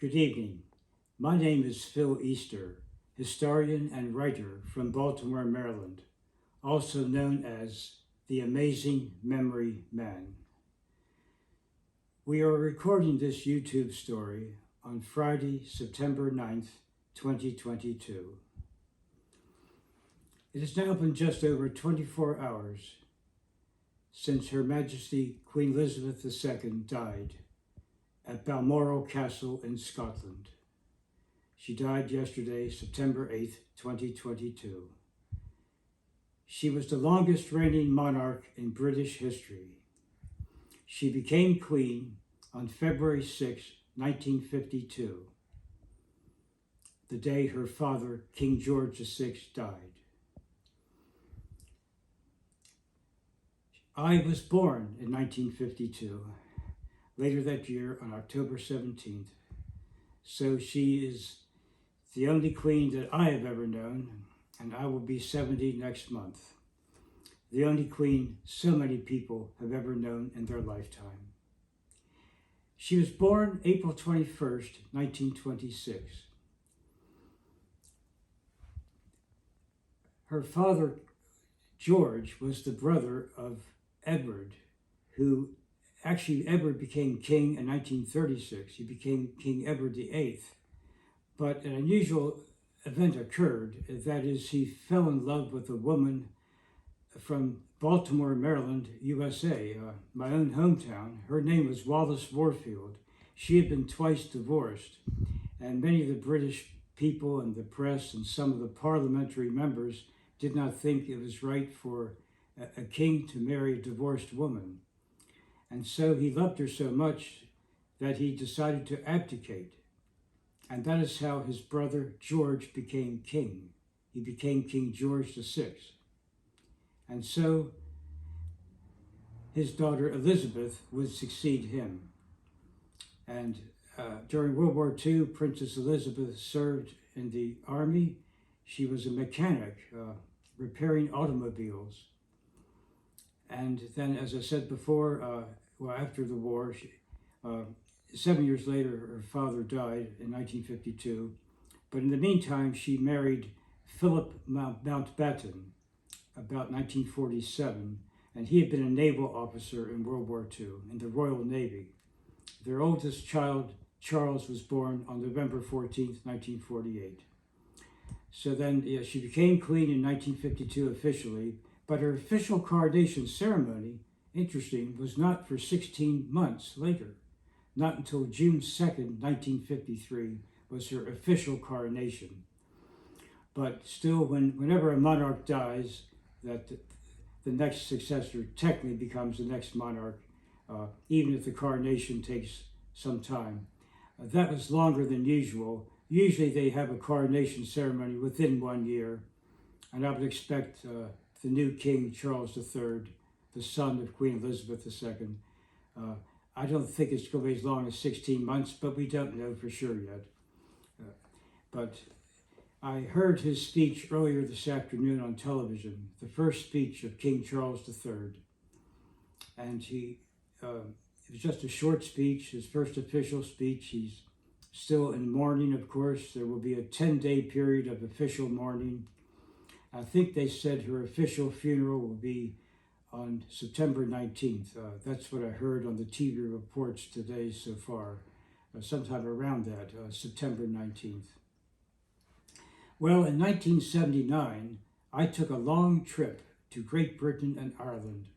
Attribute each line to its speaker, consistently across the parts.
Speaker 1: Good evening. My name is Phil Easter, historian and writer from Baltimore, Maryland, also known as the Amazing Memory Man. We are recording this YouTube story on Friday, September 9th, 2022. It has now been just over 24 hours since Her Majesty Queen Elizabeth II died at Balmoral Castle in Scotland. She died yesterday, September 8th, 2022. She was the longest reigning monarch in British history. She became queen on February 6, 1952, the day her father, King George VI, died. I was born in 1952, later that year on October 17th, so she is the only queen that I have ever known, and I will be 70 next month. The only queen so many people have ever known in their lifetime. She was born April 21st, 1926. Her father, George, was the brother of Edward, who actually Edward became king in 1936. He became King Edward VIII. But an unusual event occurred, that is, he fell in love with a woman from Baltimore, Maryland, USA, my own hometown. Her name was Wallis Warfield. She had been twice divorced, and many of the British people and the press and some of the parliamentary members did not think it was right for a king to marry a divorced woman. And so he loved her so much that he decided to abdicate. And that is how his brother George became king. He became King George VI. And so his daughter Elizabeth would succeed him. And during World War II, Princess Elizabeth served in the army. She was a mechanic, repairing automobiles. And then, as I said before, after the war, 7 years later, her father died in 1952. But in the meantime, she married Philip Mountbatten about 1947, and he had been a naval officer in World War II in the Royal Navy. Their oldest child, Charles, was born on November 14th, 1948. So then she became queen in 1952 officially, but her official coronation ceremony, interesting, was not for 16 months later. Not until June 2nd, 1953, was her official coronation. But still, whenever a monarch dies, that the next successor technically becomes the next monarch, even if the coronation takes some time. That was longer than usual. Usually they have a coronation ceremony within 1 year, and I would expect the new King, Charles III, the son of Queen Elizabeth II, I don't think it's going to be as long as 16 months, but we don't know for sure yet. But I heard his speech earlier this afternoon on television, the first speech of King Charles III. And it was just a short speech, his first official speech. He's still in mourning, of course. There will be a 10-day period of official mourning. I think they said her official funeral will be on September 19th. That's what I heard on the TV reports today so far, sometime around that, September 19th. Well, in 1979, I took a long trip to Great Britain and Ireland,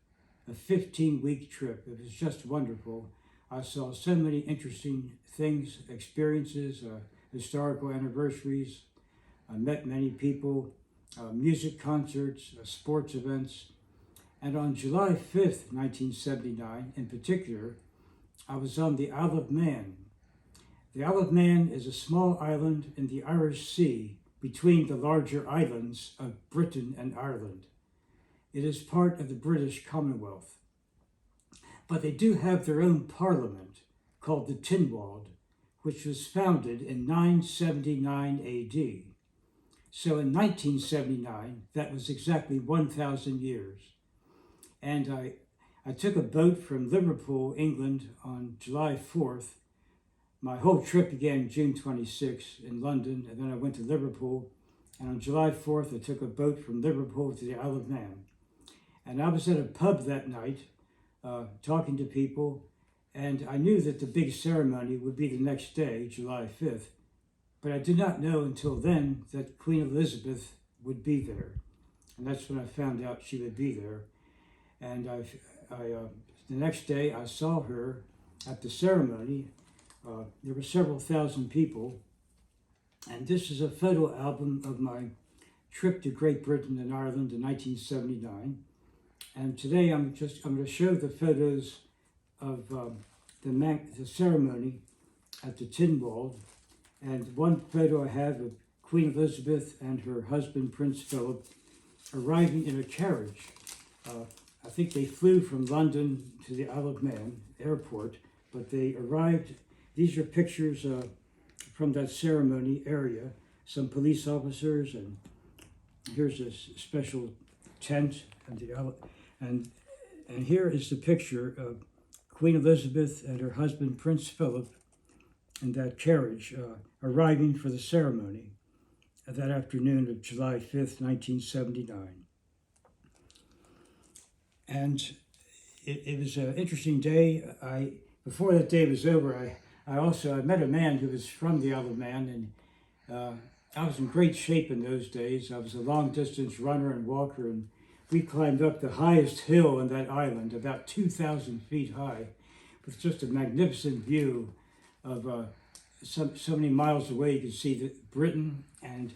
Speaker 1: a 15-week trip. It was just wonderful. I saw so many interesting things, experiences, historical anniversaries. I met many people, music concerts, sports events. And on July 5th, 1979, in particular, I was on the Isle of Man. The Isle of Man is a small island in the Irish Sea between the larger islands of Britain and Ireland. It is part of the British Commonwealth. But they do have their own parliament called the Tynwald, which was founded in 979 AD. So in 1979, that was exactly 1,000 years. And I took a boat from Liverpool, England on July 4th. my whole trip began June 26 in London, and then I went to Liverpool. And on July 4th, I took a boat from Liverpool to the Isle of Man. And I was at a pub that night, talking to people, and I knew that the big ceremony would be the next day, July 5th. But I did not know until then that Queen Elizabeth would be there. And that's when I found out she would be there. And the next day, I saw her at the ceremony. There were several thousand people. And this is a photo album of my trip to Great Britain and Ireland in 1979. And today I'm going to show the photos of the ceremony at the Tynwald. And one photo I have of Queen Elizabeth and her husband, Prince Philip, arriving in a carriage. I think they flew from London to the Isle of Man airport, but they arrived. These are pictures from that ceremony area, some police officers, and here's a special tent, and here is the picture of Queen Elizabeth and her husband Prince Philip in that carriage arriving for the ceremony that afternoon of July 5th, 1979. And it was an interesting day. Before that day was over, I met a man who was from the Isle of Man, and I was in great shape in those days. I was a long-distance runner and walker, and we climbed up the highest hill on that island, about 2,000 feet high, with just a magnificent view of so many miles away. You could see Britain, and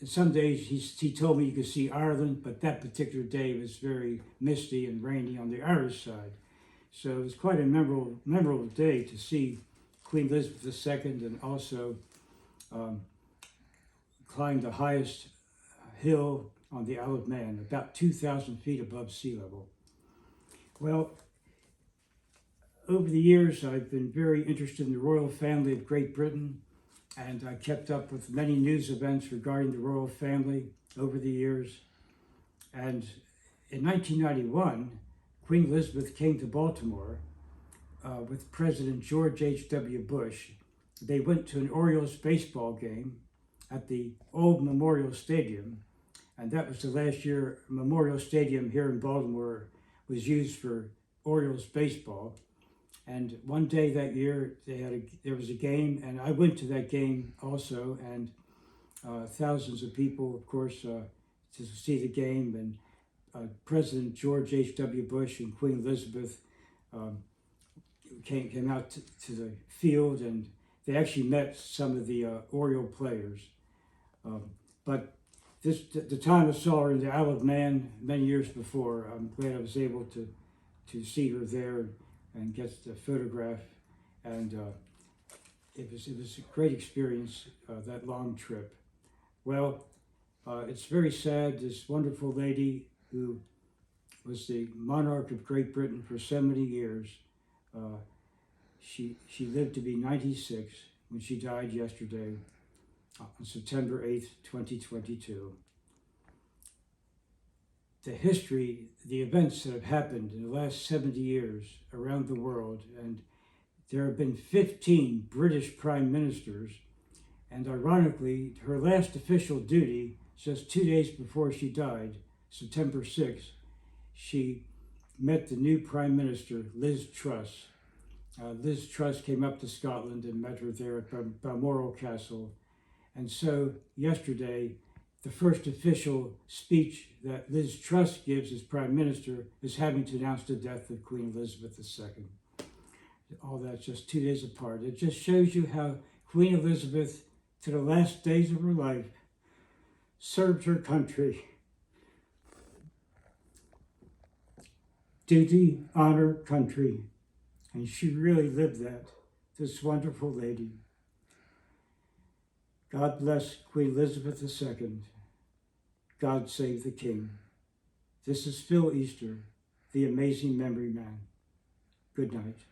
Speaker 1: some days he told me you could see Ireland, but that particular day was very misty and rainy on the Irish side. So it was quite a memorable day to see Queen Elizabeth II, and also climb the highest hill on the Isle of Man, about 2,000 feet above sea level. Well, over the years, I've been very interested in the royal family of Great Britain, and I kept up with many news events regarding the royal family over the years. And in 1991, Queen Elizabeth came to Baltimore with President George H.W. Bush. They went to an Orioles baseball game at the old Memorial Stadium, and that was the last year Memorial Stadium here in Baltimore was used for Orioles baseball. And one day that year, there was a game, and I went to that game also, and thousands of people, of course, to see the game. And President George H.W. Bush and Queen Elizabeth came out to the field, and they actually met some of the Oriole players. But the time I saw her in the Isle of Man many years before, I'm glad I was able to see her there and get the photograph. And it was a great experience, that long trip. Well, it's very sad. This wonderful lady who was the monarch of Great Britain for so many years, she lived to be 96 when she died yesterday on September 8th, 2022. The history, the events that have happened in the last 70 years around the world, and there have been 15 British prime ministers, and ironically, her last official duty, just 2 days before she died, September 6th, she met the new Prime Minister, Liz Truss. Liz Truss came up to Scotland and met her there at Balmoral Castle. And so yesterday, the first official speech that Liz Truss gives as Prime Minister is having to announce the death of Queen Elizabeth II. All that's just 2 days apart. It just shows you how Queen Elizabeth, to the last days of her life, served her country. Duty, honor, country. And she really lived that, this wonderful lady. God bless Queen Elizabeth II. God save the King. This is Phil Easter, the Amazing Memory Man. Good night.